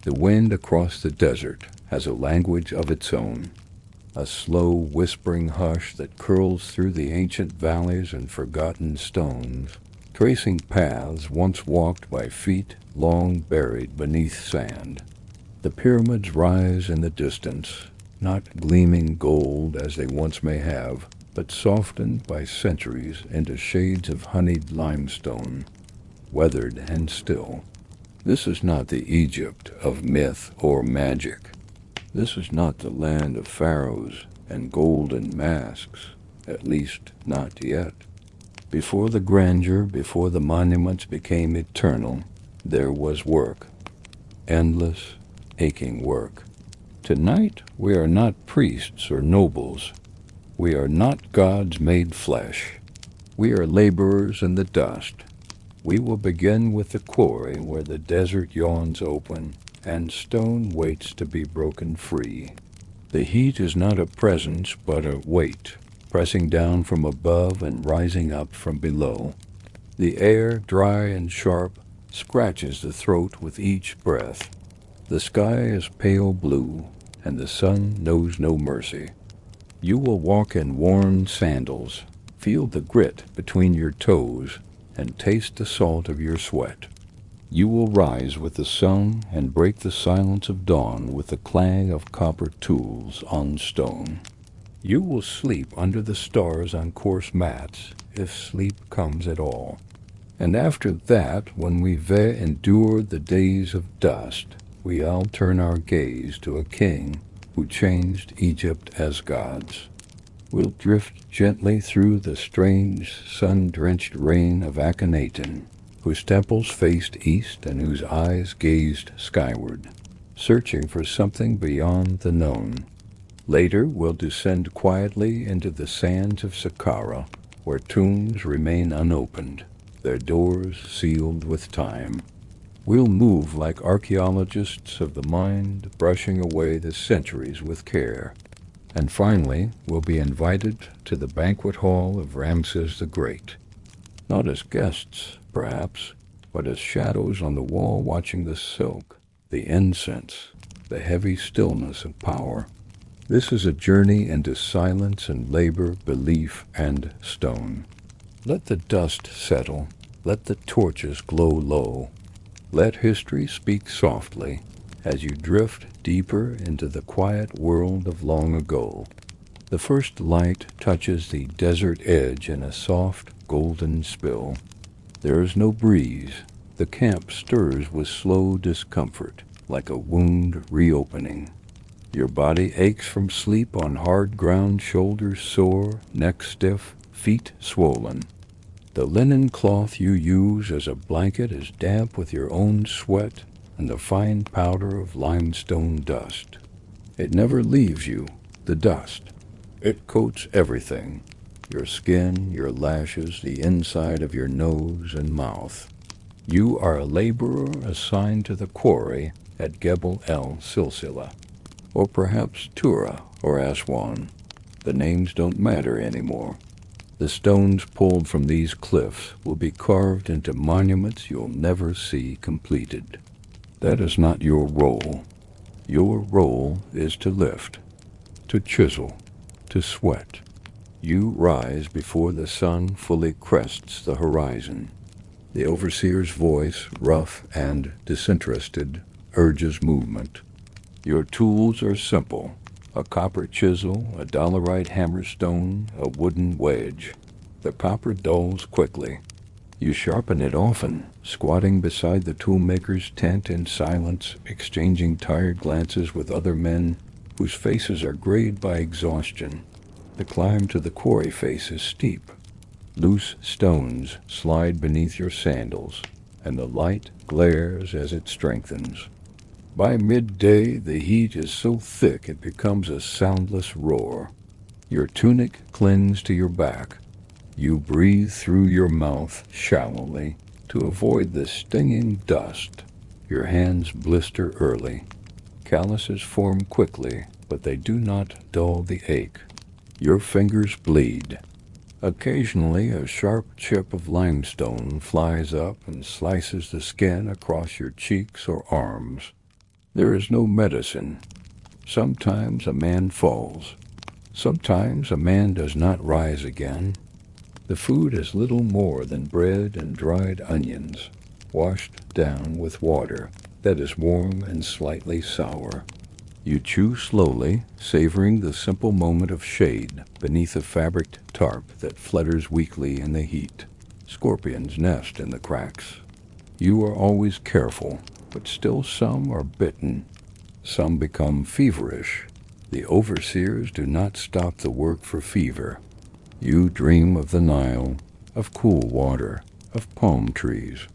The wind across the desert has a language of its own, a slow, whispering hush that curls through the ancient valleys and forgotten stones, tracing paths once walked by feet long buried beneath sand. The pyramids rise in the distance, not gleaming gold as they once may have, but softened by centuries into shades of honeyed limestone, weathered and still. This is not the Egypt of myth or magic. This is not the land of pharaohs and golden masks, at least not yet. Before the grandeur, before the monuments became eternal, there was work. Endless, aching work. Tonight we are not priests or nobles. We are not gods made flesh. We are laborers in the dust. We will begin with the quarry where the desert yawns open and stone waits to be broken free. The heat is not a presence but a weight, pressing down from above and rising up from below. The air, dry and sharp, scratches the throat with each breath. The sky is pale blue, and the sun knows no mercy. You will walk in worn sandals, feel the grit between your toes, and taste the salt of your sweat. You will rise with the sun and break the silence of dawn with the clang of copper tools on stone. You will sleep under the stars on coarse mats, if sleep comes at all. And after that, when we've endured the days of dust, we all turn our gaze to a king who changed Egypt as gods. We'll drift gently through the strange, sun-drenched rain of Akhenaten, whose temples faced east and whose eyes gazed skyward, searching for something beyond the known. Later we'll descend quietly into the sands of Saqqara, where tombs remain unopened, their doors sealed with time. We'll move like archaeologists of the mind, brushing away the centuries with care. And finally, we'll be invited to the banquet hall of Ramses the Great. Not as guests, perhaps, but as shadows on the wall watching the silk, the incense, the heavy stillness of power. This is a journey into silence and labor, belief and stone. Let the dust settle. Let the torches glow low. Let history speak softly as you drift deeper into the quiet world of long ago. The first light touches the desert edge in a soft, golden spill. There is no breeze. The camp stirs with slow discomfort, like a wound reopening. Your body aches from sleep on hard ground, shoulders sore, neck stiff, feet swollen. The linen cloth you use as a blanket is damp with your own sweat and the fine powder of limestone dust. It never leaves you, the dust. It coats everything, your skin, your lashes, the inside of your nose and mouth. You are a laborer assigned to the quarry at Gebel el-Silsila, or perhaps Tura or Aswan. The names don't matter anymore. The stones pulled from these cliffs will be carved into monuments you'll never see completed. That is not your role. Your role is to lift, to chisel, to sweat. You rise before the sun fully crests the horizon. The overseer's voice, rough and disinterested, urges movement. Your tools are simple. A copper chisel, a dolerite hammerstone, a wooden wedge. The copper dulls quickly. You sharpen it often, squatting beside the toolmaker's tent in silence, exchanging tired glances with other men whose faces are grayed by exhaustion. The climb to the quarry face is steep. Loose stones slide beneath your sandals, and the light glares as it strengthens. By midday, the heat is so thick it becomes a soundless roar. Your tunic clings to your back. You breathe through your mouth shallowly to avoid the stinging dust. Your hands blister early. Calluses form quickly, but they do not dull the ache. Your fingers bleed. Occasionally, a sharp chip of limestone flies up and slices the skin across your cheeks or arms. There is no medicine. Sometimes a man falls. Sometimes a man does not rise again. The food is little more than bread and dried onions, washed down with water that is warm and slightly sour. You chew slowly, savoring the simple moment of shade beneath a fabric tarp that flutters weakly in the heat. Scorpions nest in the cracks. You are always careful, but still some are bitten. Some become feverish. The overseers do not stop the work for fever. You dream of the Nile, of cool water, of palm trees.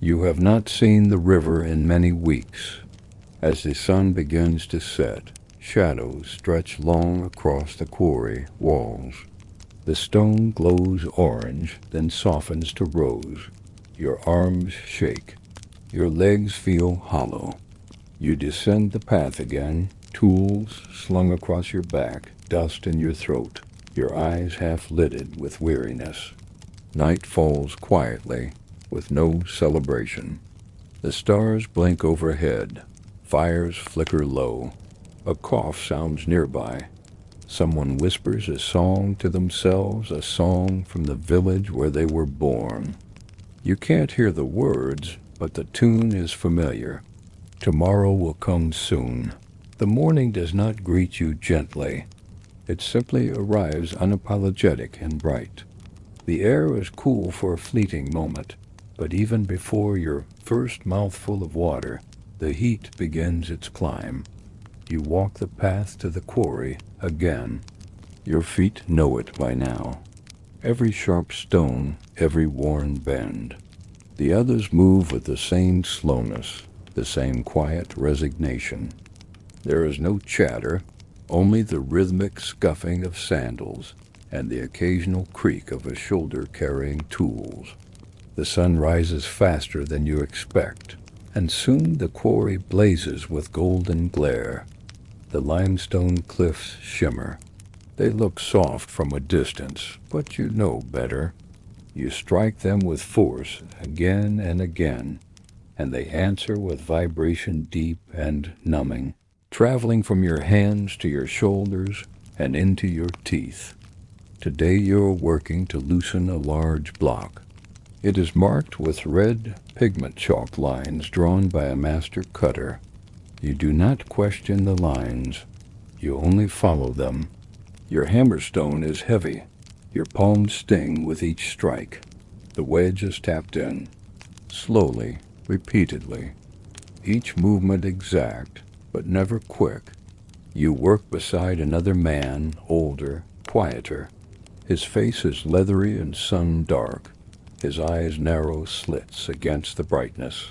You have not seen the river in many weeks. As the sun begins to set, shadows stretch long across the quarry walls. The stone glows orange, then softens to rose. Your arms shake. Your legs feel hollow. You descend the path again, tools slung across your back, dust in your throat, your eyes half-lidded with weariness. Night falls quietly, with no celebration. The stars blink overhead. Fires flicker low. A cough sounds nearby. Someone whispers a song to themselves, a song from the village where they were born. You can't hear the words, but the tune is familiar. Tomorrow will come soon. The morning does not greet you gently. It simply arrives unapologetic and bright. The air is cool for a fleeting moment, but even before your first mouthful of water, the heat begins its climb. You walk the path to the quarry again. Your feet know it by now. Every sharp stone, every worn bend. The others move with the same slowness, the same quiet resignation. There is no chatter, only the rhythmic scuffing of sandals and the occasional creak of a shoulder carrying tools. The sun rises faster than you expect, and soon the quarry blazes with golden glare. The limestone cliffs shimmer. They look soft from a distance, but you know better. You strike them with force again and again, and they answer with vibration deep and numbing, traveling from your hands to your shoulders and into your teeth. Today you are working to loosen a large block. It is marked with red pigment chalk lines drawn by a master cutter. You do not question the lines. You only follow them. Your hammerstone is heavy. Your palms sting with each strike. The wedge is tapped in. Slowly, repeatedly. Each movement exact, but never quick. You work beside another man, older, quieter. His face is leathery and sun-dark. His eyes narrow slits against the brightness.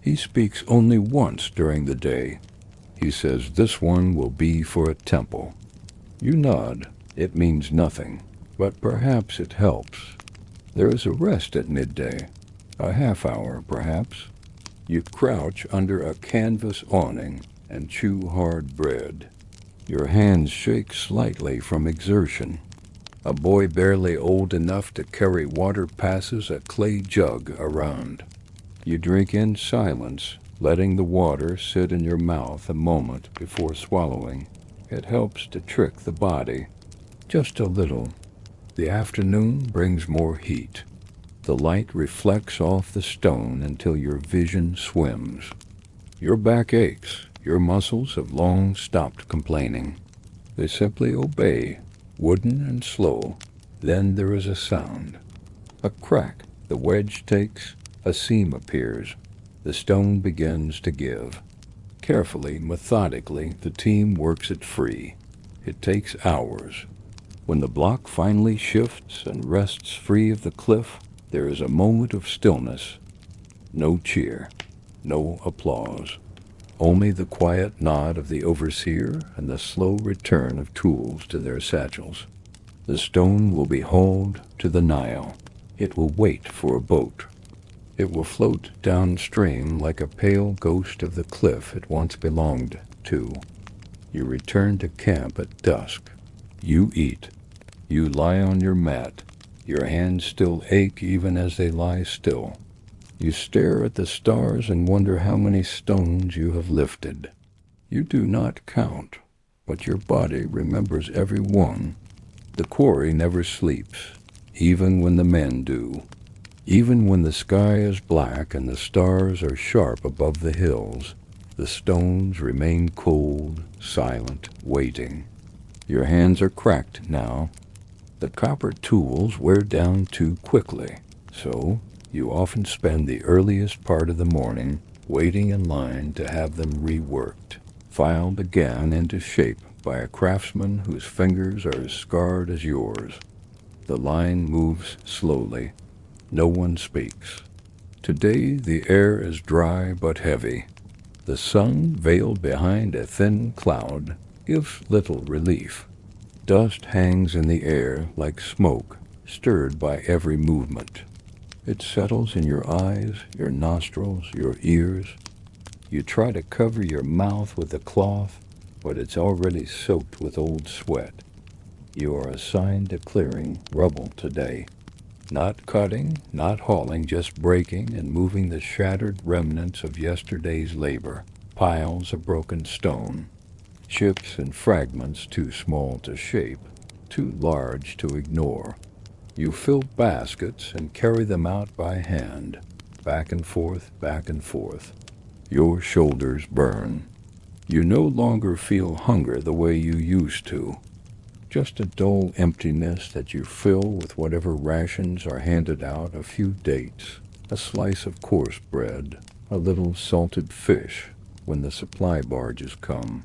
He speaks only once during the day. He says, "This one will be for a temple." You nod. It means nothing, but perhaps it helps. There is a rest at midday, a half hour perhaps. You crouch under a canvas awning and chew hard bread. Your hands shake slightly from exertion. A boy barely old enough to carry water passes a clay jug around. You drink in silence, letting the water sit in your mouth a moment before swallowing. It helps to trick the body, just a little. The afternoon brings more heat. The light reflects off the stone until your vision swims. Your back aches. Your muscles have long stopped complaining. They simply obey, wooden and slow. Then there is a sound. A crack. The wedge takes. A seam appears. The stone begins to give. Carefully, methodically, the team works it free. It takes hours. When the block finally shifts and rests free of the cliff, there is a moment of stillness. No cheer, no applause. Only the quiet nod of the overseer and the slow return of tools to their satchels. The stone will be hauled to the Nile. It will wait for a boat. It will float downstream like a pale ghost of the cliff it once belonged to. You return to camp at dusk. You eat. You lie on your mat. Your hands still ache even as they lie still. You stare at the stars and wonder how many stones you have lifted. You do not count, but your body remembers every one. The quarry never sleeps, even when the men do. Even when the sky is black and the stars are sharp above the hills, the stones remain cold, silent, waiting. Your hands are cracked now. The copper tools wear down too quickly, so you often spend the earliest part of the morning waiting in line to have them reworked, filed again into shape by a craftsman whose fingers are as scarred as yours. The line moves slowly. No one speaks. Today the air is dry but heavy. The sun, veiled behind a thin cloud, gives little relief. Dust hangs in the air like smoke, stirred by every movement. It settles in your eyes, your nostrils, your ears. You try to cover your mouth with a cloth, but it's already soaked with old sweat. You are assigned to clearing rubble today. Not cutting, not hauling, just breaking and moving the shattered remnants of yesterday's labor, piles of broken stone, chips and fragments too small to shape, too large to ignore. You fill baskets and carry them out by hand, back and forth, back and forth. Your shoulders burn. You no longer feel hunger the way you used to. Just a dull emptiness that you fill with whatever rations are handed out, a few dates, a slice of coarse bread, a little salted fish when the supply barges come.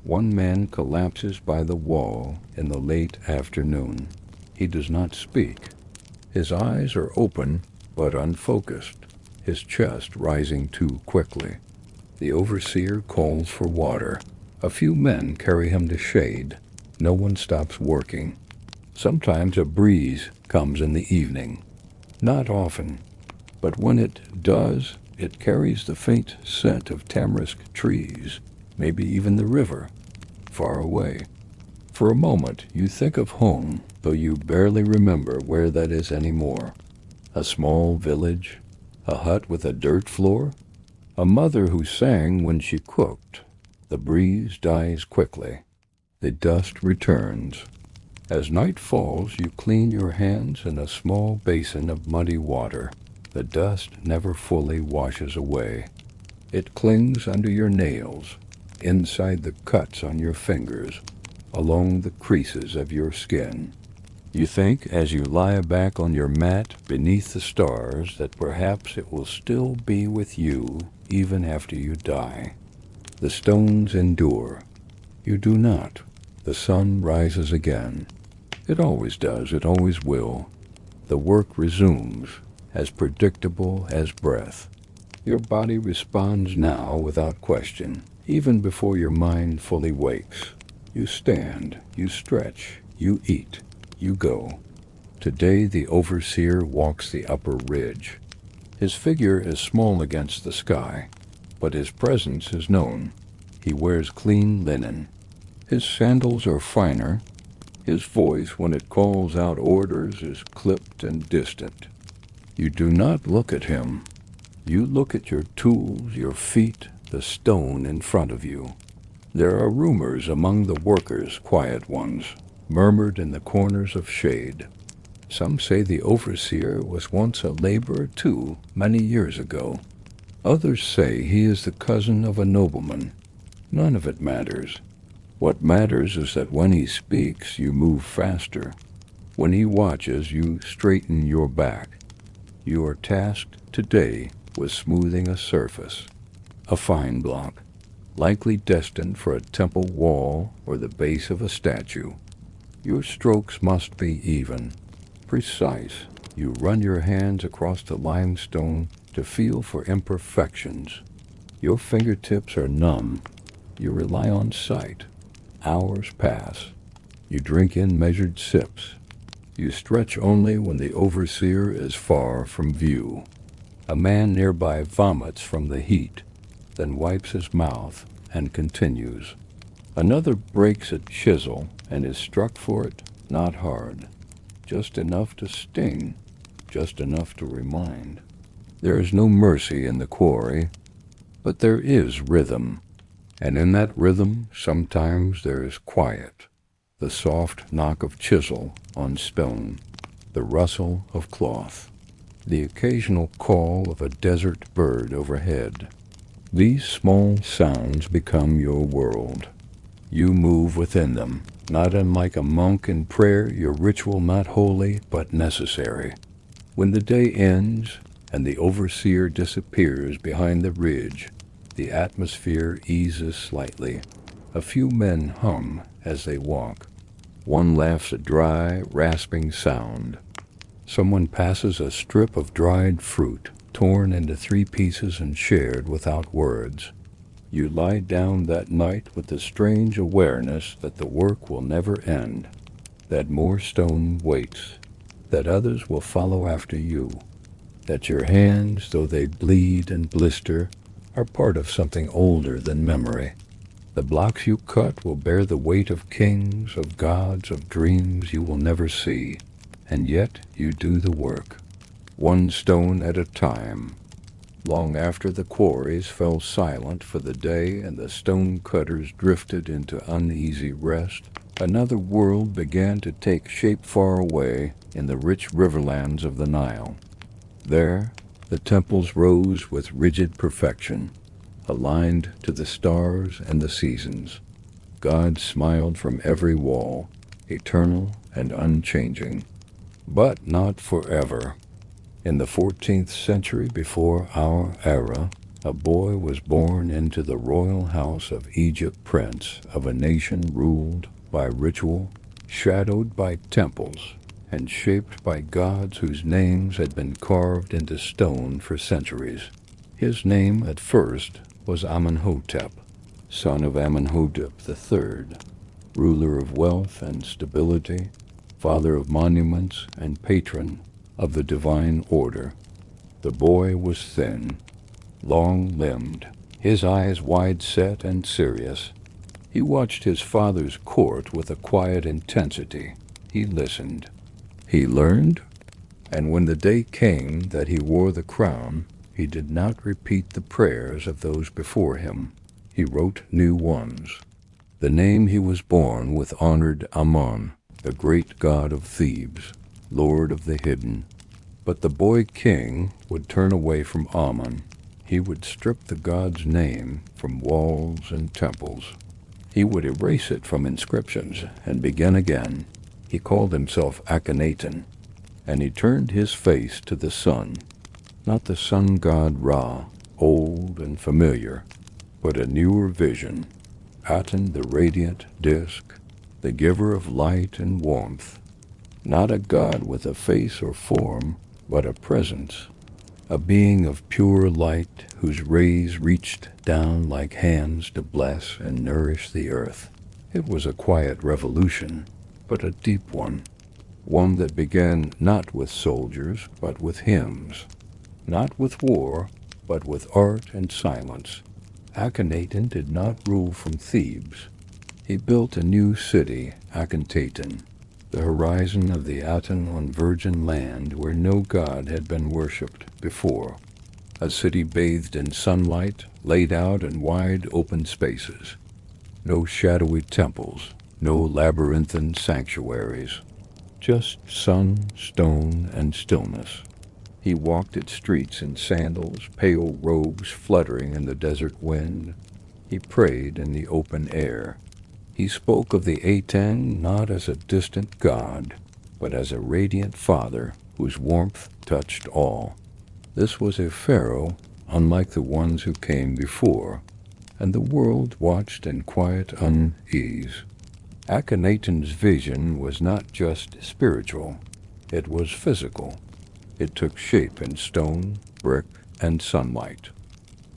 One man collapses by the wall in the late afternoon. He does not speak. His eyes are open but unfocused, his chest rising too quickly. The overseer calls for water. A few men carry him to shade. No one stops working. Sometimes a breeze comes in the evening. Not often, but when it does, it carries the faint scent of tamarisk trees, maybe even the river, far away. For a moment you think of home, though you barely remember where that is anymore. A small village, a hut with a dirt floor, a mother who sang when she cooked. The breeze dies quickly. The dust returns. As night falls, you clean your hands in a small basin of muddy water. The dust never fully washes away. It clings under your nails, inside the cuts on your fingers, along the creases of your skin. You think, as you lie back on your mat beneath the stars, that perhaps it will still be with you even after you die. The stones endure. You do not. The sun rises again. It always does, it always will. The work resumes, as predictable as breath. Your body responds now without question, even before your mind fully wakes. You stand, you stretch, you eat, you go. Today the overseer walks the upper ridge. His figure is small against the sky, but his presence is known. He wears clean linen. His sandals are finer. His voice, when it calls out orders, is clipped and distant. You do not look at him. You look at your tools, your feet, the stone in front of you. There are rumors among the workers, quiet ones, murmured in the corners of shade. Some say the overseer was once a laborer too, many years ago. Others say he is the cousin of a nobleman. None of it matters. What matters is that when he speaks, you move faster. When he watches, you straighten your back. You are tasked today with smoothing a surface, a fine block, likely destined for a temple wall or the base of a statue. Your strokes must be even, precise. You run your hands across the limestone to feel for imperfections. Your fingertips are numb. You rely on sight. Hours pass. You drink in measured sips. You stretch only when the overseer is far from view. A man nearby vomits from the heat, then wipes his mouth and continues. Another breaks a chisel and is struck for it, not hard, just enough to sting, just enough to remind. There is no mercy in the quarry, but there is rhythm, and in that rhythm sometimes there is quiet, the soft knock of chisel on stone, the rustle of cloth, the occasional call of a desert bird overhead. These small sounds become your world. You move within them, not unlike a monk in prayer, your ritual not holy but necessary. When the day ends and the overseer disappears behind the ridge, the atmosphere eases slightly. A few men hum as they walk. One laughs a dry, rasping sound. Someone passes a strip of dried fruit, torn into 3 pieces and shared without words. You lie down that night with the strange awareness that the work will never end, that more stone waits, that others will follow after you, that your hands, though they bleed and blister, are part of something older than memory. The blocks you cut will bear the weight of kings, of gods, of dreams you will never see, and yet you do the work, one stone at a time. Long after the quarries fell silent for the day and the stone cutters drifted into uneasy rest, another world began to take shape far away in the rich riverlands of the Nile. There, the temples rose with rigid perfection, aligned to the stars and the seasons. God smiled from every wall, eternal and unchanging. But not forever. In the 14th century before our era, a boy was born into the royal house of Egypt, prince of a nation ruled by ritual, shadowed by temples, and shaped by gods whose names had been carved into stone for centuries. His name at first was Amenhotep, son of Amenhotep III, ruler of wealth and stability, father of monuments and patron of the divine order. The boy was thin, long-limbed, his eyes wide-set and serious. He watched his father's court with a quiet intensity. He listened. He learned, and when the day came that he wore the crown, he did not repeat the prayers of those before him. He wrote new ones. The name he was born with honored Amun, the great god of Thebes, lord of the hidden. But the boy king would turn away from Amun. He would strip the god's name from walls and temples. He would erase it from inscriptions and begin again. He called himself Akhenaten, and he turned his face to the sun, not the sun god Ra, old and familiar, but a newer vision, Aten the radiant disk, the giver of light and warmth, not a god with a face or form, but a presence, a being of pure light whose rays reached down like hands to bless and nourish the earth. It was a quiet revolution, but a deep one that began not with soldiers, but with hymns, not with war, but with art and silence. Akhenaten did not rule from Thebes. He built a new city, Akhetaten, the horizon of the Aten on virgin land where no god had been worshipped before, a city bathed in sunlight, laid out in wide open spaces, no shadowy temples, no labyrinthine sanctuaries, just sun, stone, and stillness. He walked its streets in sandals, pale robes fluttering in the desert wind. He prayed in the open air. He spoke of the Aten not as a distant god, but as a radiant father whose warmth touched all. This was a pharaoh unlike the ones who came before, and the world watched in quiet unease. Akhenaten's vision was not just spiritual, it was physical. It took shape in stone, brick, and sunlight.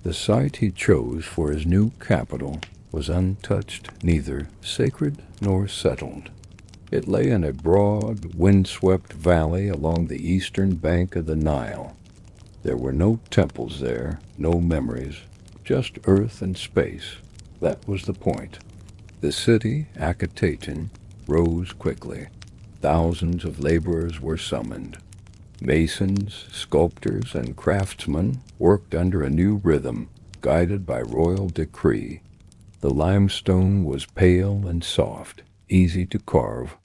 The site he chose for his new capital was untouched, neither sacred nor settled. It lay in a broad, wind-swept valley along the eastern bank of the Nile. There were no temples there, no memories, just earth and space. That was the point. The city, Akhetaten, rose quickly. Thousands of laborers were summoned. Masons, sculptors, and craftsmen worked under a new rhythm, guided by royal decree. The limestone was pale and soft, easy to carve.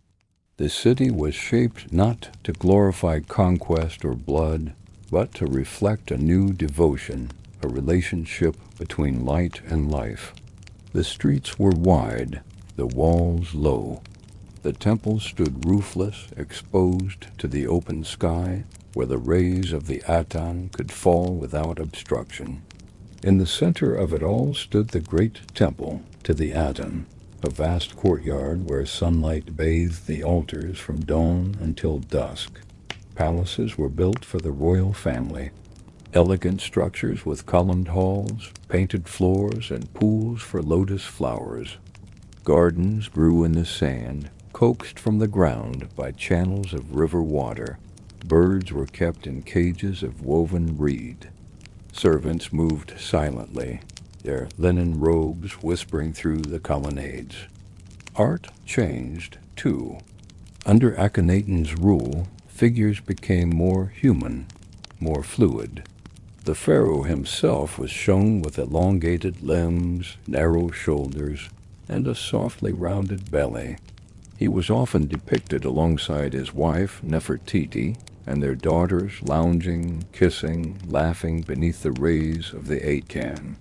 The city was shaped not to glorify conquest or blood, but to reflect a new devotion, a relationship between light and life. The streets were wide, the walls low. The temple stood roofless, exposed to the open sky, where the rays of the Aten could fall without obstruction. In the center of it all stood the great temple to the Aten, a vast courtyard where sunlight bathed the altars from dawn until dusk. Palaces were built for the royal family, elegant structures with columned halls, painted floors, and pools for lotus flowers. Gardens grew in the sand, coaxed from the ground by channels of river water. Birds were kept in cages of woven reed. Servants moved silently, their linen robes whispering through the colonnades. Art changed, too. Under Akhenaten's rule, figures became more human, more fluid. The pharaoh himself was shown with elongated limbs, narrow shoulders, and a softly rounded belly. He was often depicted alongside his wife, Nefertiti, and their daughters lounging, kissing, laughing beneath the rays of the Aten.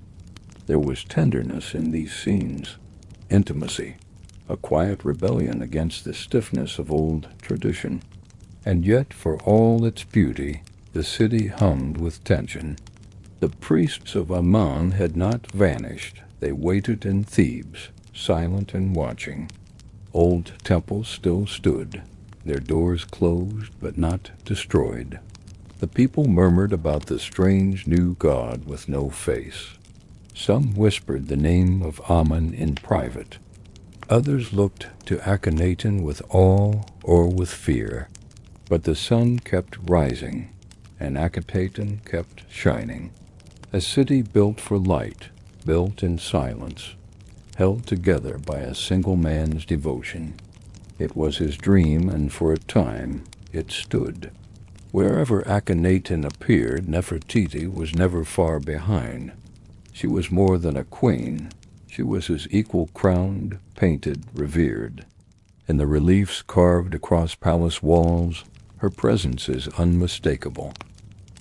There was tenderness in these scenes, intimacy, a quiet rebellion against the stiffness of old tradition. And yet, for all its beauty, the city hummed with tension. The priests of Amun had not vanished. They waited in Thebes, silent and watching. Old temples still stood, their doors closed but not destroyed. The people murmured about the strange new god with no face. Some whispered the name of Amun in private. Others looked to Akhenaten with awe or with fear. But the sun kept rising, and Akhenaten kept shining. A city built for light, built in silence, held together by a single man's devotion. It was his dream, and for a time it stood. Wherever Akhenaten appeared, Nefertiti was never far behind. She was more than a queen. She was his equal, crowned, painted, revered. In the reliefs carved across palace walls, her presence is unmistakable.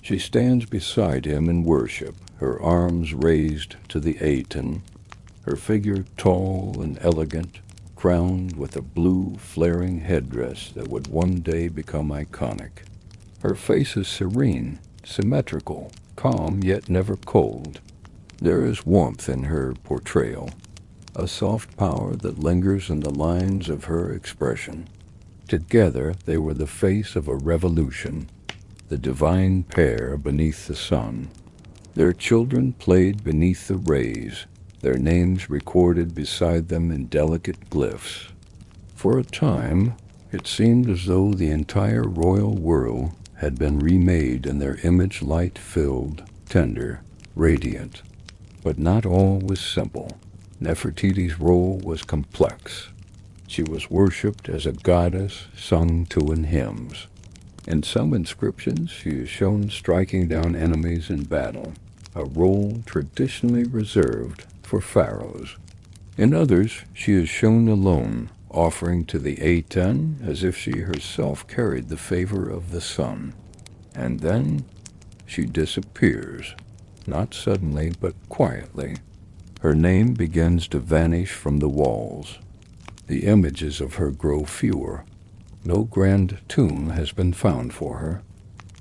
She stands beside him in worship, her arms raised to the Aten, her figure tall and elegant, crowned with a blue, flaring headdress that would one day become iconic. Her face is serene, symmetrical, calm yet never cold. There is warmth in her portrayal, a soft power that lingers in the lines of her expression. Together they were the face of a revolution, the divine pair beneath the sun. Their children played beneath the rays, their names recorded beside them in delicate glyphs. For a time, it seemed as though the entire royal world had been remade in their image, light-filled, tender, radiant. But not all was simple. Nefertiti's role was complex. She was worshipped as a goddess sung to in hymns. In some inscriptions, she is shown striking down enemies in battle, a role traditionally reserved for pharaohs. In others, she is shown alone, offering to the Aten as if she herself carried the favor of the sun. And then she disappears, not suddenly but quietly. Her name begins to vanish from the walls. The images of her grow fewer. No grand tomb has been found for her,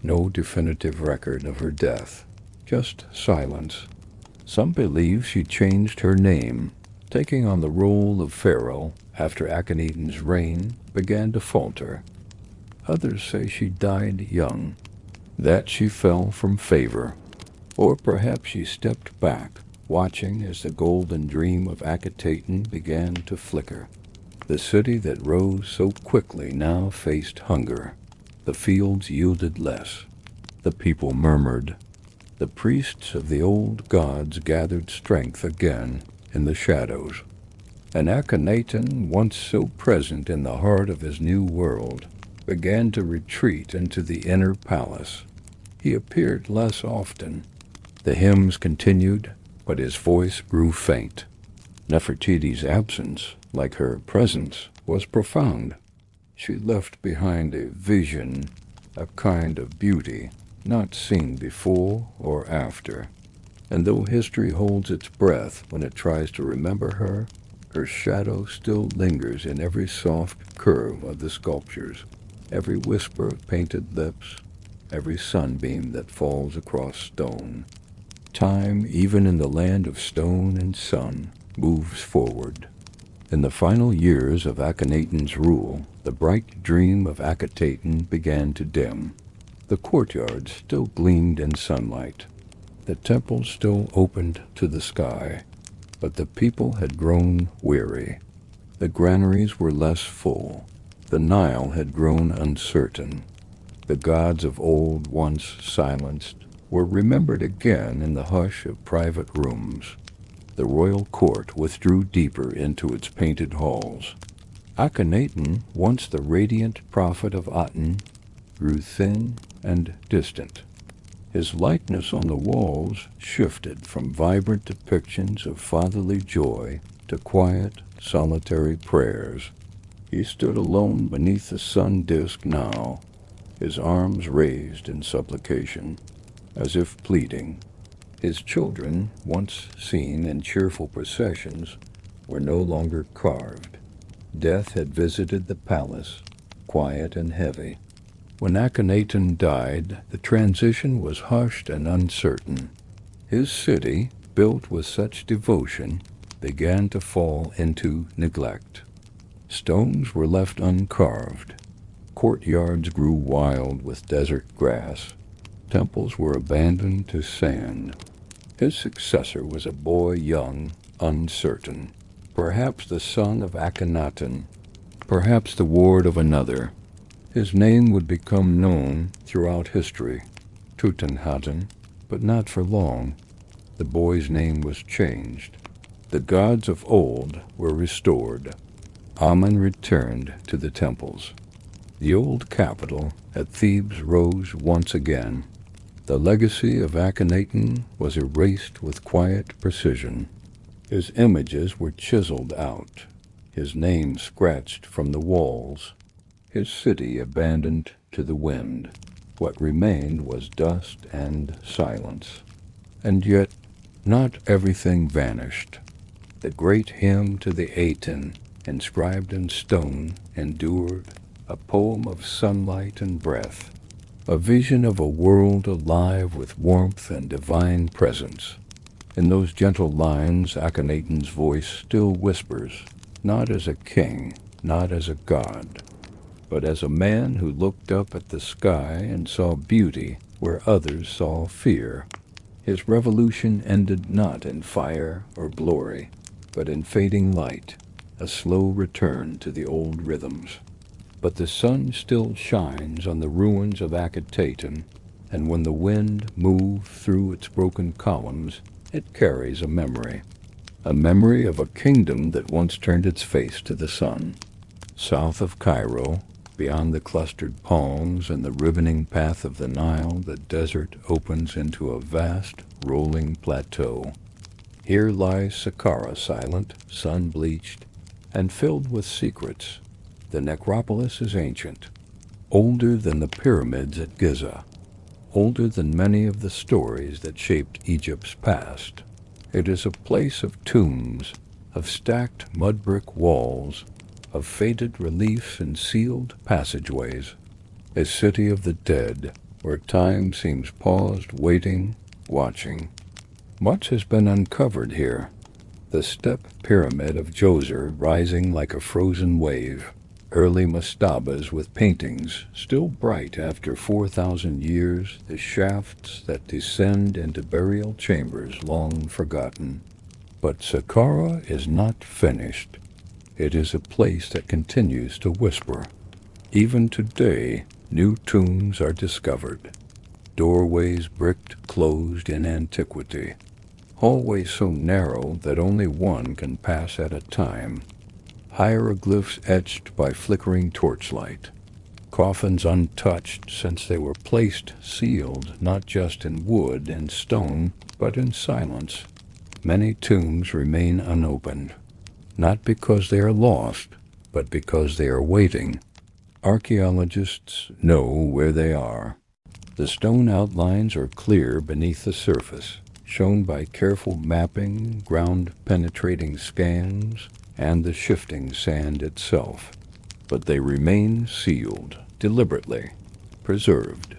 no definitive record of her death, just silence. Some believe she changed her name, taking on the role of pharaoh after Akhenaten's reign began to falter. Others say she died young, that she fell from favor, or perhaps she stepped back, watching as the golden dream of Akhenaten began to flicker. The city that rose so quickly now faced hunger. The fields yielded less. The people murmured. The priests of the old gods gathered strength again in the shadows. And Akhenaten, once so present in the heart of his new world, began to retreat into the inner palace. He appeared less often. The hymns continued, but his voice grew faint. Nefertiti's absence, like her presence, was profound. She left behind a vision, a kind of beauty, not seen before or after. And though history holds its breath when it tries to remember her, her shadow still lingers in every soft curve of the sculptures, every whisper of painted lips, every sunbeam that falls across stone. Time, even in the land of stone and sun, moves forward. In the final years of Akhenaten's rule, the bright dream of Akhetaten began to dim. The courtyards still gleamed in sunlight. The temple still opened to the sky, but the people had grown weary. The granaries were less full. The Nile had grown uncertain. The gods of old, once silenced, were remembered again in the hush of private rooms. The royal court withdrew deeper into its painted halls. Akhenaten, once the radiant prophet of Aten, grew thin and distant. His likeness on the walls shifted from vibrant depictions of fatherly joy to quiet, solitary prayers. He stood alone beneath the sun disk now, his arms raised in supplication, as if pleading. His children, once seen in cheerful processions, were no longer carved. Death had visited the palace, quiet and heavy. When Akhenaten died, the transition was hushed and uncertain. His city, built with such devotion, began to fall into neglect. Stones were left uncarved. Courtyards grew wild with desert grass. Temples were abandoned to sand. His successor was a boy young, uncertain, perhaps the son of Akhenaten, perhaps the ward of another. His name would become known throughout history, Tutankhaten, but not for long. The boy's name was changed. The gods of old were restored. Amun returned to the temples. The old capital at Thebes rose once again. The legacy of Akhenaten was erased with quiet precision. His images were chiseled out, his name scratched from the walls, his city abandoned to the wind. What remained was dust and silence. And yet, not everything vanished. The great hymn to the Aten, inscribed in stone, endured, a poem of sunlight and breath, a vision of a world alive with warmth and divine presence. In those gentle lines, Akhenaten's voice still whispers, not as a king, not as a god, but as a man who looked up at the sky and saw beauty where others saw fear. His revolution ended not in fire or glory, but in fading light, a slow return to the old rhythms. But the sun still shines on the ruins of Akhetaten, and when the wind moves through its broken columns, it carries a memory of a kingdom that once turned its face to the sun. South of Cairo, beyond the clustered palms and the ribboning path of the Nile, the desert opens into a vast, rolling plateau. Here lies Saqqara silent, sun-bleached, and filled with secrets. The necropolis is ancient, older than the pyramids at Giza, older than many of the stories that shaped Egypt's past. It is a place of tombs, of stacked mud-brick walls, of faded reliefs and sealed passageways, a city of the dead, where time seems paused, waiting, watching. Much has been uncovered here. The step pyramid of Djoser rising like a frozen wave, early mastabas with paintings, still bright after 4,000 years, the shafts that descend into burial chambers long forgotten. But Saqqara is not finished. It is a place that continues to whisper. Even today, new tombs are discovered, doorways bricked closed in antiquity, hallways so narrow that only one can pass at a time, hieroglyphs etched by flickering torchlight, coffins untouched since they were placed sealed not just in wood and stone, but in silence. Many tombs remain unopened, not because they are lost, but because they are waiting. Archaeologists know where they are. The stone outlines are clear beneath the surface, shown by careful mapping, ground-penetrating scans, and the shifting sand itself. But they remain sealed, deliberately, preserved,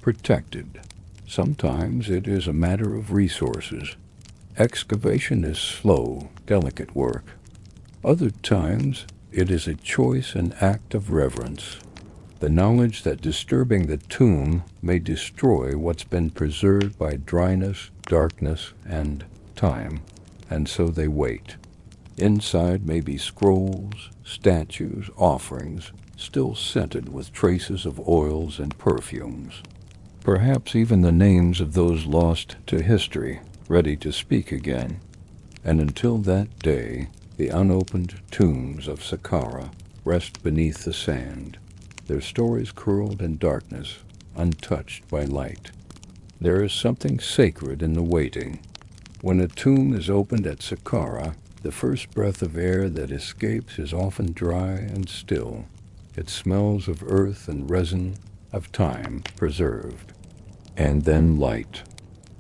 protected. Sometimes it is a matter of resources. Excavation is slow, delicate work. Other times it is a choice and act of reverence. The knowledge that disturbing the tomb may destroy what's been preserved by dryness, darkness, and time, and so they wait. Inside may be scrolls, statues, offerings, still scented with traces of oils and perfumes. Perhaps even the names of those lost to history, ready to speak again. And until that day, the unopened tombs of Saqqara rest beneath the sand, their stories curled in darkness, untouched by light. There is something sacred in the waiting. When a tomb is opened at Saqqara, the first breath of air that escapes is often dry and still. It smells of earth and resin, of time preserved. And then light.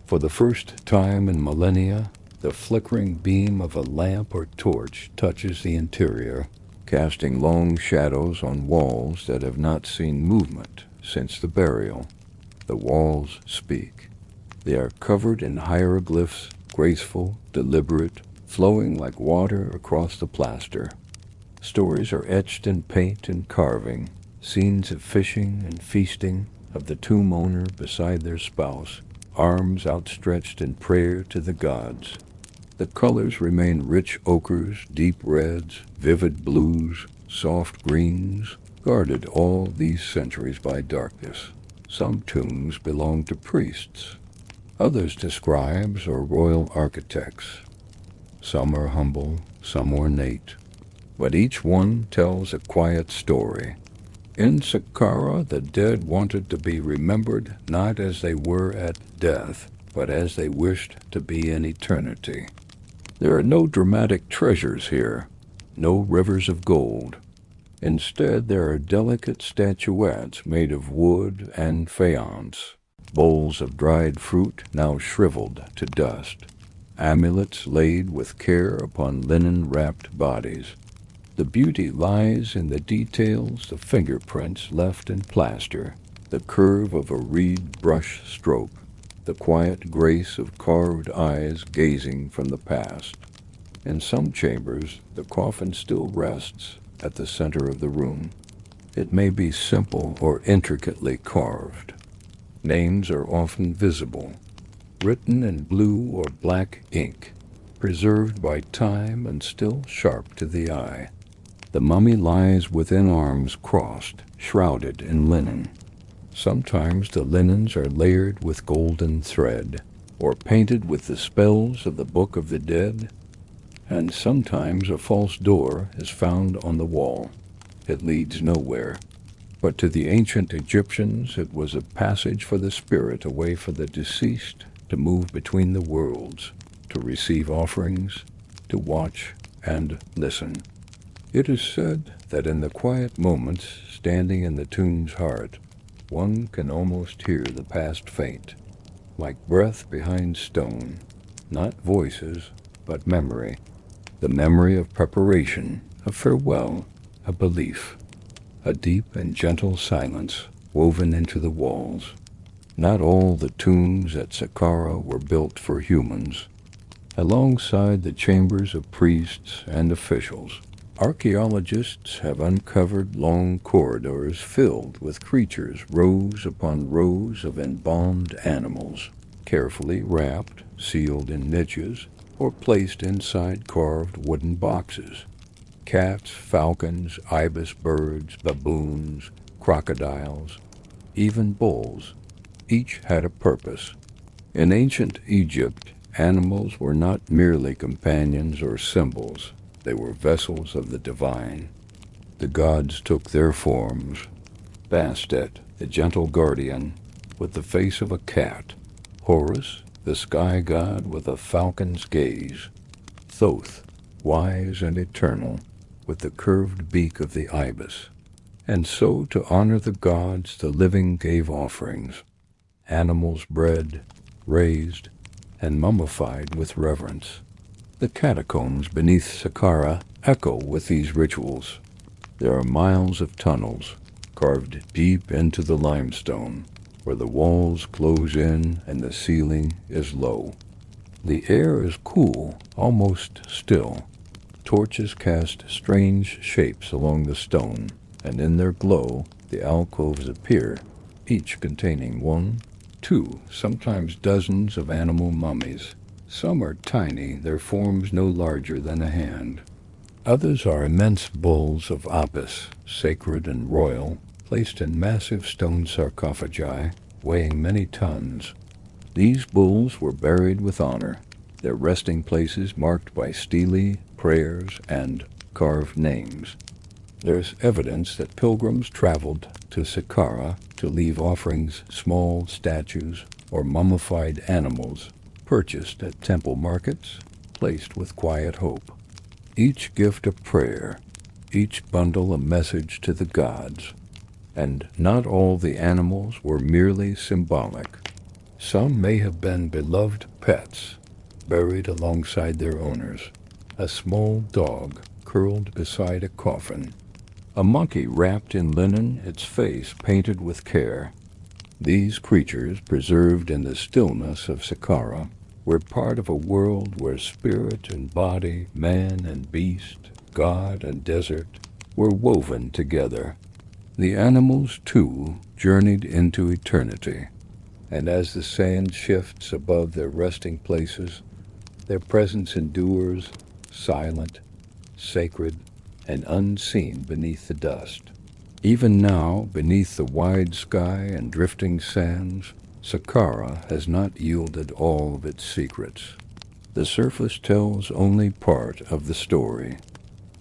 For the first time in millennia, the flickering beam of a lamp or torch touches the interior, casting long shadows on walls that have not seen movement since the burial. The walls speak. They are covered in hieroglyphs, graceful, deliberate, flowing like water across the plaster. Stories are etched in paint and carving, scenes of fishing and feasting, of the tomb owner beside their spouse, arms outstretched in prayer to the gods. The colors remain rich ochres, deep reds, vivid blues, soft greens, guarded all these centuries by darkness. Some tombs belong to priests, others to scribes or royal architects. Some are humble, some ornate, but each one tells a quiet story. In Saqqara, the dead wanted to be remembered not as they were at death, but as they wished to be in eternity. There are no dramatic treasures here, no rivers of gold. Instead, there are delicate statuettes made of wood and faience, bowls of dried fruit now shriveled to dust, amulets laid with care upon linen-wrapped bodies. The beauty lies in the details, the fingerprints left in plaster, the curve of a reed brush stroke, the quiet grace of carved eyes gazing from the past. In some chambers, the coffin still rests at the center of the room. It may be simple or intricately carved. Names are often visible, written in blue or black ink, preserved by time and still sharp to the eye. The mummy lies within arms crossed, shrouded in linen. Sometimes the linens are layered with golden thread, or painted with the spells of the Book of the Dead, and sometimes a false door is found on the wall. It leads nowhere, but to the ancient Egyptians it was a passage for the spirit away from the deceased, to move between the worlds, to receive offerings, to watch and listen. It is said that in the quiet moments standing in the tomb's heart, one can almost hear the past faint, like breath behind stone, not voices, but memory. The memory of preparation, of farewell, a belief, a deep and gentle silence woven into the walls. Not all the tombs at Saqqara were built for humans. Alongside the chambers of priests and officials, archaeologists have uncovered long corridors filled with creatures, rows upon rows of embalmed animals, carefully wrapped, sealed in niches, or placed inside carved wooden boxes. Cats, falcons, ibis birds, baboons, crocodiles, even bulls, each had a purpose. In ancient Egypt, animals were not merely companions or symbols. They were vessels of the divine. The gods took their forms. Bastet, the gentle guardian, with the face of a cat. Horus, the sky god with a falcon's gaze. Thoth, wise and eternal, with the curved beak of the ibis. And so, to honor the gods, the living gave offerings, animals bred, raised, and mummified with reverence. The catacombs beneath Saqqara echo with these rituals. There are miles of tunnels, carved deep into the limestone, where the walls close in and the ceiling is low. The air is cool, almost still. Torches cast strange shapes along the stone, and in their glow the alcoves appear, each containing one, two, sometimes dozens of animal mummies. Some are tiny, their forms no larger than a hand. Others are immense bulls of Apis, sacred and royal, placed in massive stone sarcophagi, weighing many tons. These bulls were buried with honor, their resting places marked by stelae, prayers, and carved names. There's evidence that pilgrims traveled to Saqqara to leave offerings, small statues, or mummified animals, purchased at temple markets, placed with quiet hope. Each gift a prayer, each bundle a message to the gods. And not all the animals were merely symbolic. Some may have been beloved pets, buried alongside their owners. A small dog curled beside a coffin. A monkey wrapped in linen, its face painted with care. These creatures, preserved in the stillness of Saqqara, were part of a world where spirit and body, man and beast, god and desert, were woven together. The animals, too, journeyed into eternity, and as the sand shifts above their resting places, their presence endures, silent, sacred, and unseen beneath the dust. Even now, beneath the wide sky and drifting sands, Saqqara has not yielded all of its secrets. The surface tells only part of the story.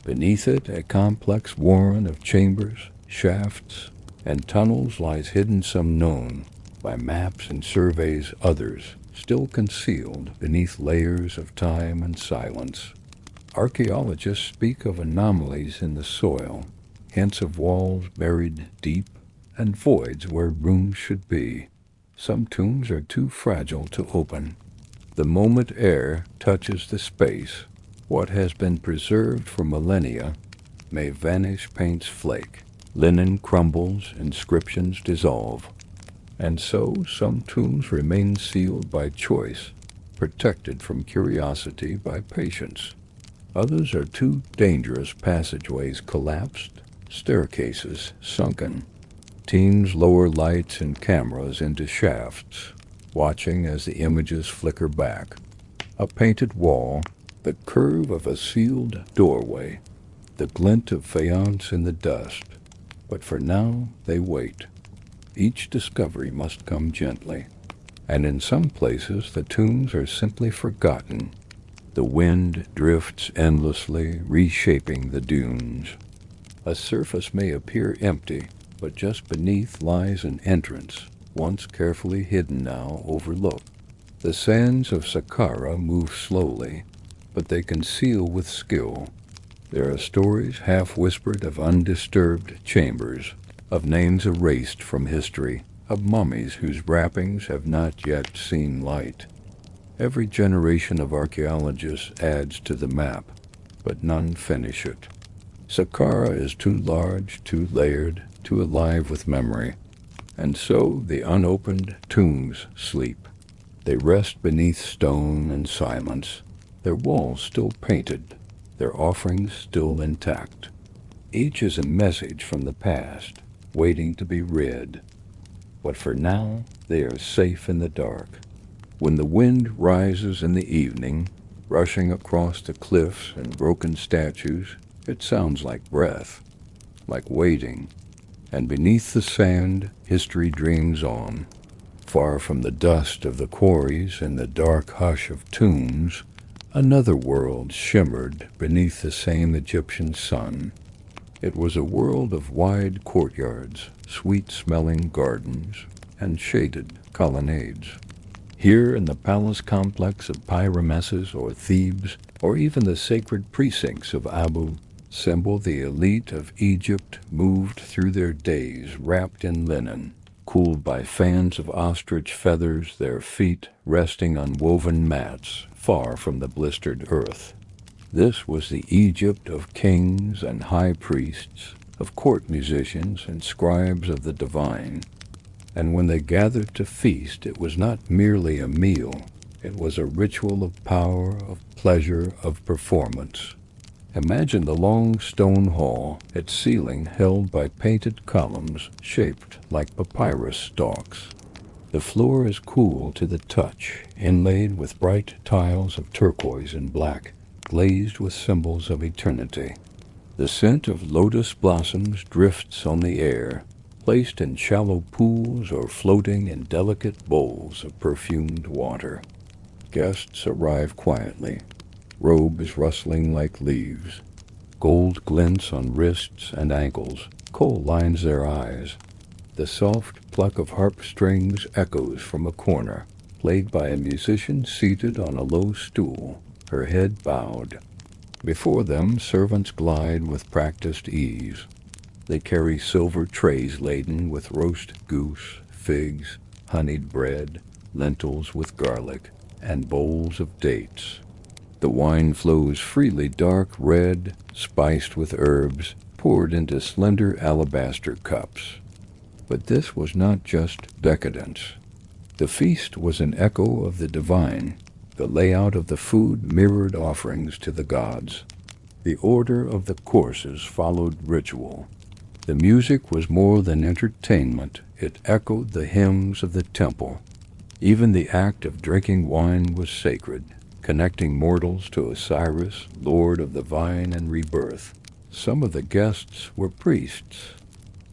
Beneath it, a complex warren of chambers, shafts, and tunnels lies hidden, some known by maps and surveys, others still concealed beneath layers of time and silence. Archaeologists speak of anomalies in the soil, hints of walls buried deep, and voids where rooms should be. Some tombs are too fragile to open. The moment air touches the space, what has been preserved for millennia may vanish, paints flake, linen crumbles, inscriptions dissolve. And so some tombs remain sealed by choice, protected from curiosity by patience. Others are too dangerous, passageways collapsed, staircases sunken. Teams lower lights and cameras into shafts, watching as the images flicker back. A painted wall, the curve of a sealed doorway, the glint of faience in the dust. But for now, they wait. Each discovery must come gently, and in some places the tombs are simply forgotten. The wind drifts endlessly, reshaping the dunes. A surface may appear empty, but just beneath lies an entrance, once carefully hidden, now overlooked. The sands of Saqqara move slowly, but they conceal with skill. There are stories half-whispered of undisturbed chambers, of names erased from history, of mummies whose wrappings have not yet seen light. Every generation of archaeologists adds to the map, but none finish it. Saqqara is too large, too layered, too alive with memory. And so the unopened tombs sleep. They rest beneath stone and silence, their walls still painted, their offerings still intact. Each is a message from the past, waiting to be read. But for now, they are safe in the dark. When the wind rises in the evening, rushing across the cliffs and broken statues, it sounds like breath, like waiting. And beneath the sand, history dreams on. Far from the dust of the quarries and the dark hush of tombs, another world shimmered beneath the same Egyptian sun. It was a world of wide courtyards, sweet-smelling gardens, and shaded colonnades. Here in the palace complex of Pyrameses or Thebes, or even the sacred precincts of Abu Simbel, the elite of Egypt moved through their days wrapped in linen, cooled by fans of ostrich feathers, their feet resting on woven mats far from the blistered earth. This was the Egypt of kings and high priests, of court musicians and scribes of the divine. And when they gathered to feast, it was not merely a meal. It was a ritual of power, of pleasure, of performance. Imagine the long stone hall, its ceiling held by painted columns shaped like papyrus stalks. The floor is cool to the touch, inlaid with bright tiles of turquoise and black, glazed with symbols of eternity. The scent of lotus blossoms drifts on the air, placed in shallow pools or floating in delicate bowls of perfumed water. Guests arrive quietly, robes rustling like leaves. Gold glints on wrists and ankles, kohl lines their eyes. The soft pluck of harp strings echoes from a corner, played by a musician seated on a low stool, her head bowed. Before them, servants glide with practiced ease. They carry silver trays laden with roast goose, figs, honeyed bread, lentils with garlic, and bowls of dates. The wine flows freely, dark red, spiced with herbs, poured into slender alabaster cups. But this was not just decadence. The feast was an echo of the divine. The layout of the food mirrored offerings to the gods. The order of the courses followed ritual. The music was more than entertainment. It echoed the hymns of the temple. Even the act of drinking wine was sacred, connecting mortals to Osiris, lord of the vine and rebirth. Some of the guests were priests.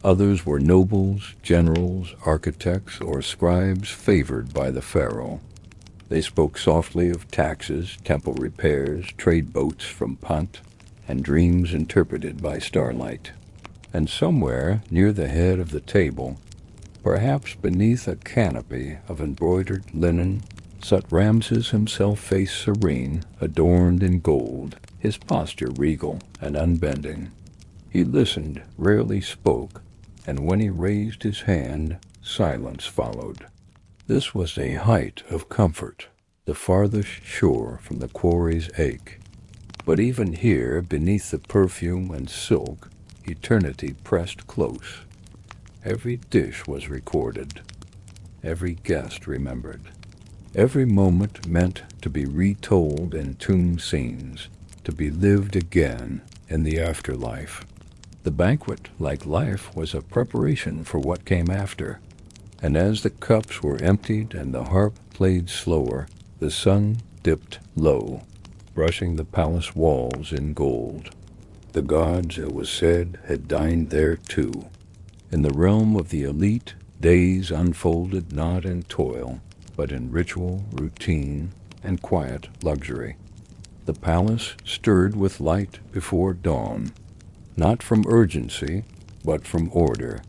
Others were nobles, generals, architects, or scribes favored by the pharaoh. They spoke softly of taxes, temple repairs, trade boats from Punt, and dreams interpreted by starlight. And somewhere near the head of the table, perhaps beneath a canopy of embroidered linen, sat Ramses himself, face serene, adorned in gold, his posture regal and unbending. He listened, rarely spoke, and when he raised his hand, silence followed. This was a height of comfort, the farthest shore from the quarry's ache. But even here, beneath the perfume and silk, eternity pressed close. Every dish was recorded. Every guest remembered. Every moment meant to be retold in tomb scenes, to be lived again in the afterlife. The banquet, like life, was a preparation for what came after. And as the cups were emptied and the harp played slower, the sun dipped low, brushing the palace walls in gold. The gods, it was said, had dined there too. In the realm of the elite, days unfolded not in toil, but in ritual, routine, and quiet luxury. The palace stirred with light before dawn, not from urgency, but from order.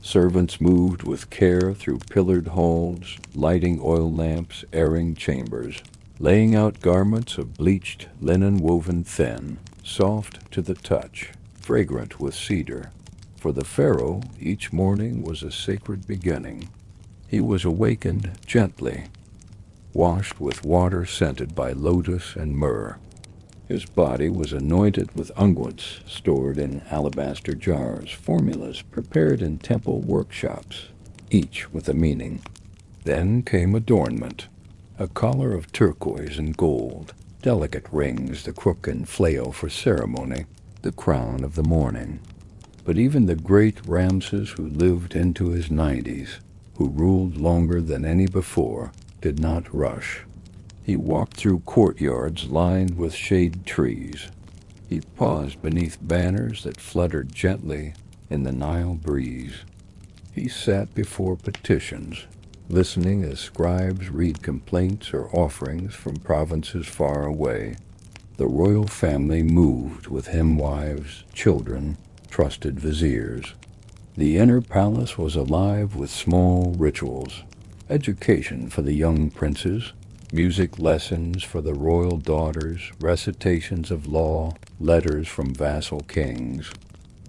Servants moved with care through pillared halls, lighting oil lamps, airing chambers, laying out garments of bleached linen woven thin, soft to the touch, fragrant with cedar. For the pharaoh, each morning was a sacred beginning. He was awakened gently, washed with water scented by lotus and myrrh. His body was anointed with unguents stored in alabaster jars, formulas prepared in temple workshops, each with a meaning. Then came adornment, a collar of turquoise and gold, delicate rings, the crook and flail for ceremony, the crown of the morning. But even the great Ramses, who lived into his 90s, who ruled longer than any before, did not rush. He walked through courtyards lined with shade trees. He paused beneath banners that fluttered gently in the Nile breeze. He sat before petitions, listening as scribes read complaints or offerings from provinces far away. The royal family moved with hymn wives, children, trusted viziers. The inner palace was alive with small rituals, education for the young princes, music lessons for the royal daughters, recitations of law, letters from vassal kings.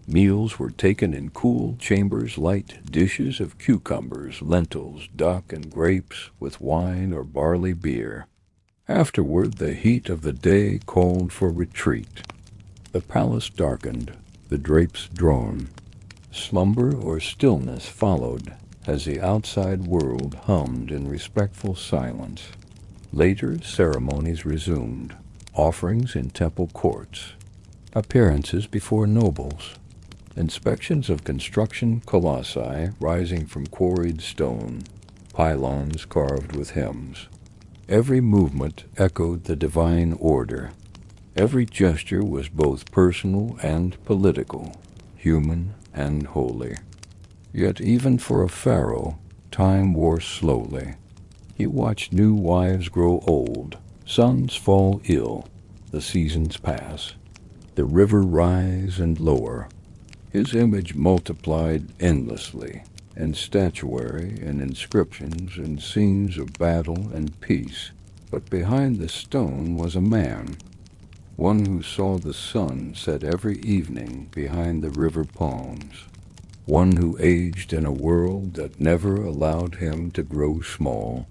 Meals were taken in cool chambers, light dishes of cucumbers, lentils, duck, and grapes, with wine or barley beer. Afterward, the heat of the day called for retreat. The palace darkened, the drapes drawn. Slumber or stillness followed as the outside world hummed in respectful silence. Later, ceremonies resumed, offerings in temple courts, appearances before nobles, inspections of construction colossi rising from quarried stone, pylons carved with hymns. Every movement echoed the divine order. Every gesture was both personal and political, human and holy. Yet even for a pharaoh, time wore slowly. He watched new wives grow old, sons fall ill, the seasons pass, the river rise and lower. His image multiplied endlessly, in statuary and inscriptions and scenes of battle and peace. But behind the stone was a man, one who saw the sun set every evening behind the river palms, one who aged in a world that never allowed him to grow small.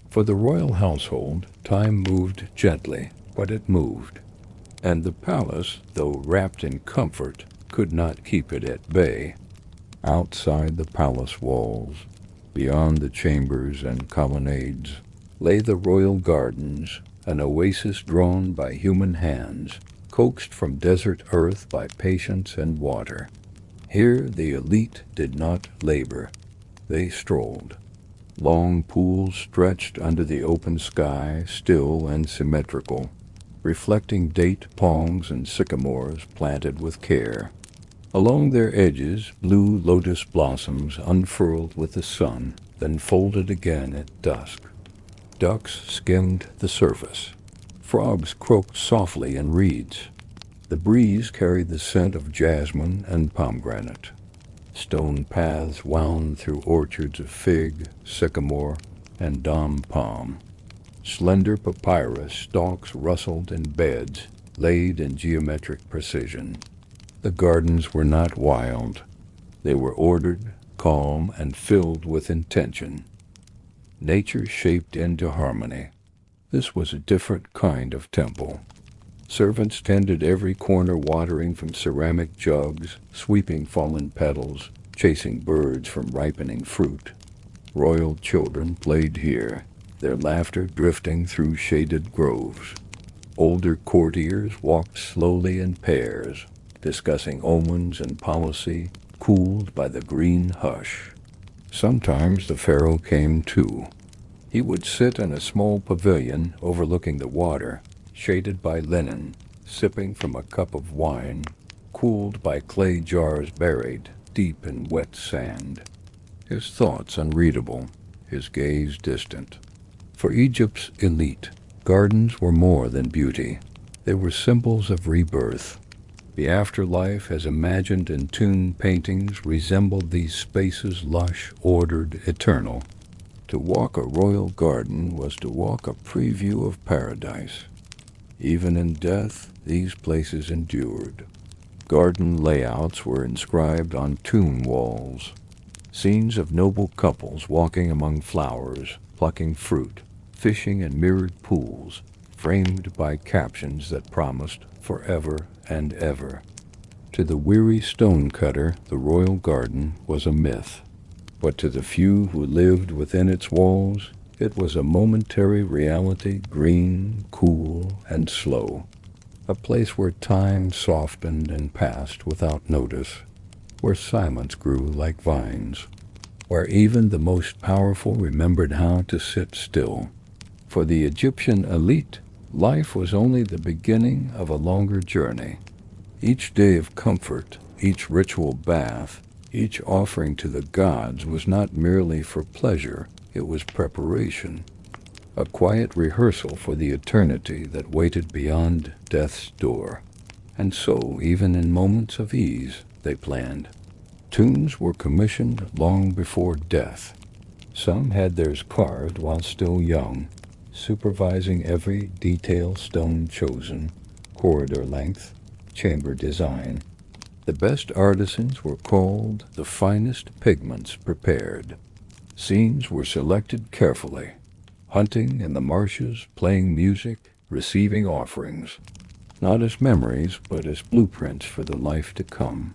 For the royal household, time moved gently, but it moved, and the palace, though wrapped in comfort, could not keep it at bay. Outside the palace walls, beyond the chambers and colonnades, lay the royal gardens, an oasis drawn by human hands, coaxed from desert earth by patience and water. Here the elite did not labor, they strolled. Long pools stretched under the open sky, still and symmetrical, reflecting date palms and sycamores planted with care. Along their edges, blue lotus blossoms unfurled with the sun, then folded again at dusk. Ducks skimmed the surface. Frogs croaked softly in reeds. The breeze carried the scent of jasmine and pomegranate. Stone paths wound through orchards of fig, sycamore, and dom palm. Slender papyrus stalks rustled in beds, laid in geometric precision. The gardens were not wild. They were ordered, calm, and filled with intention. Nature shaped into harmony. This was a different kind of temple. Servants tended every corner, watering from ceramic jugs, sweeping fallen petals, chasing birds from ripening fruit. Royal children played here, their laughter drifting through shaded groves. Older courtiers walked slowly in pairs, discussing omens and policy, cooled by the green hush. Sometimes the pharaoh came too. He would sit in a small pavilion overlooking the water, shaded by linen, sipping from a cup of wine, cooled by clay jars buried deep in wet sand. His thoughts unreadable, his gaze distant. For Egypt's elite, gardens were more than beauty. They were symbols of rebirth. The afterlife, as imagined in tomb paintings, resembled these spaces, lush, ordered, eternal. To walk a royal garden was to walk a preview of paradise. Even in death, these places endured. Garden layouts were inscribed on tomb walls. Scenes of noble couples walking among flowers, plucking fruit, fishing in mirrored pools, framed by captions that promised forever and ever. To the weary stonecutter, the royal garden was a myth. But to the few who lived within its walls, it was a momentary reality, green, cool, and slow. A place where time softened and passed without notice, where silence grew like vines, where even the most powerful remembered how to sit still. For the Egyptian elite, life was only the beginning of a longer journey. Each day of comfort, each ritual bath, each offering to the gods was not merely for pleasure, it was preparation, a quiet rehearsal for the eternity that waited beyond death's door. And so, even in moments of ease, they planned. Tombs were commissioned long before death. Some had theirs carved while still young, supervising every detail stone chosen, corridor length, chamber design. The best artisans were called, the finest pigments prepared. Scenes were selected carefully, hunting in the marshes, playing music, receiving offerings, not as memories, but as blueprints for the life to come.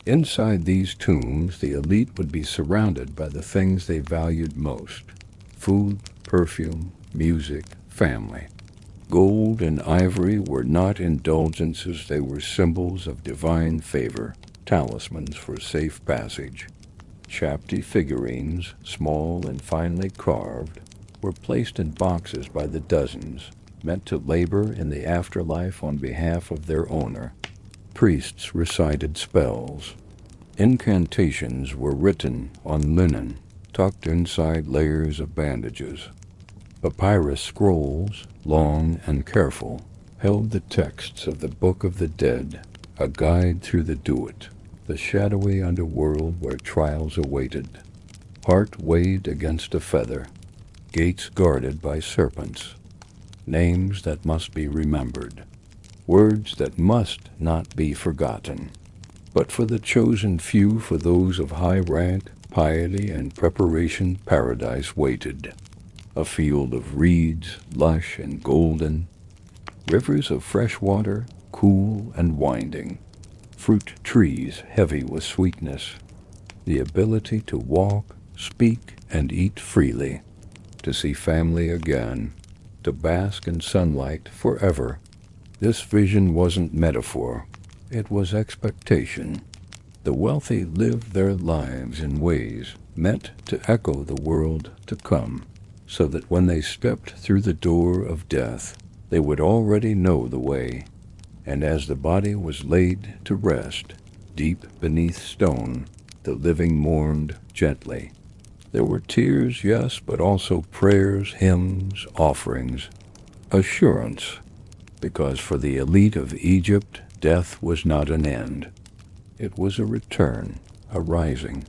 Inside these tombs, the elite would be surrounded by the things they valued most: food, perfume, music, family. Gold and ivory were not indulgences, they were symbols of divine favor, talismans for safe passage. Chapti figurines, small and finely carved, were placed in boxes by the dozens, meant to labor in the afterlife on behalf of their owner. Priests recited spells. Incantations were written on linen, tucked inside layers of bandages. Papyrus scrolls, long and careful, held the texts of the Book of the Dead, a guide through the Duat, the shadowy underworld where trials awaited. Heart weighed against a feather, gates guarded by serpents, names that must be remembered, words that must not be forgotten. But for the chosen few, for those of high rank, piety, and preparation, paradise waited. A field of reeds, lush and golden, rivers of fresh water, cool and winding, fruit trees heavy with sweetness, the ability to walk, speak, and eat freely, to see family again, to bask in sunlight forever. This vision wasn't metaphor, it was expectation. The wealthy lived their lives in ways meant to echo the world to come, so that when they stepped through the door of death, they would already know the way. And as the body was laid to rest, deep beneath stone, the living mourned gently. There were tears, yes, but also prayers, hymns, offerings, assurance, because for the elite of Egypt, death was not an end. It was a return, a rising.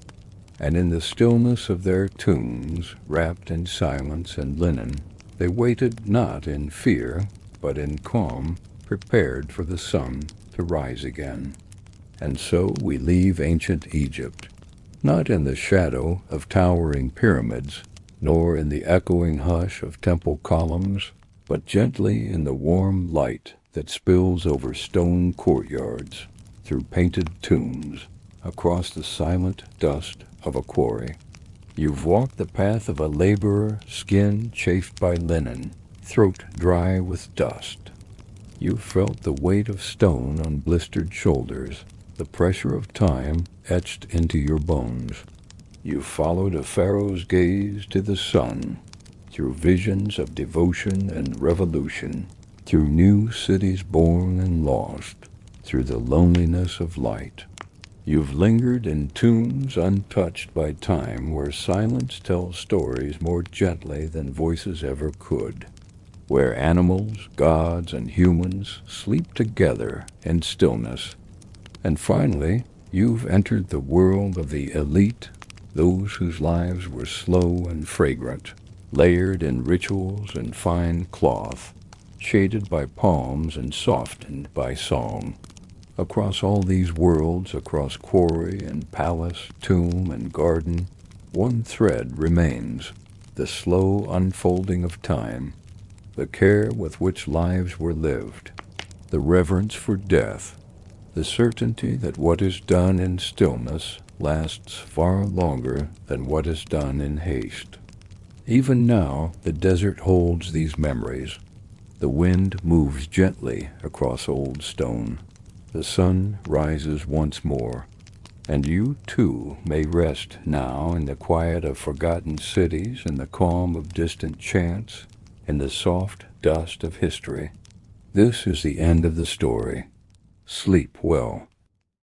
And in the stillness of their tombs, wrapped in silence and linen, they waited not in fear, but in calm, prepared for the sun to rise again. And so we leave ancient Egypt, not in the shadow of towering pyramids, nor in the echoing hush of temple columns, but gently in the warm light that spills over stone courtyards, through painted tombs, across the silent dust of a quarry. You've walked the path of a laborer, skin chafed by linen, throat dry with dust. You've felt the weight of stone on blistered shoulders, the pressure of time etched into your bones. You've followed a pharaoh's gaze to the sun, through visions of devotion and revolution, through new cities born and lost, through the loneliness of light. You've lingered in tombs untouched by time, where silence tells stories more gently than voices ever could, where animals, gods, and humans sleep together in stillness. And finally, you've entered the world of the elite, those whose lives were slow and fragrant, layered in rituals and fine cloth, shaded by palms and softened by song. Across all these worlds, across quarry and palace, tomb and garden, one thread remains, the slow unfolding of time, the care with which lives were lived, the reverence for death, the certainty that what is done in stillness lasts far longer than what is done in haste. Even now, the desert holds these memories. The wind moves gently across old stone. The sun rises once more, and you too may rest now in the quiet of forgotten cities, in the calm of distant chants, in the soft dust of history. This is the end of the story. Sleep well.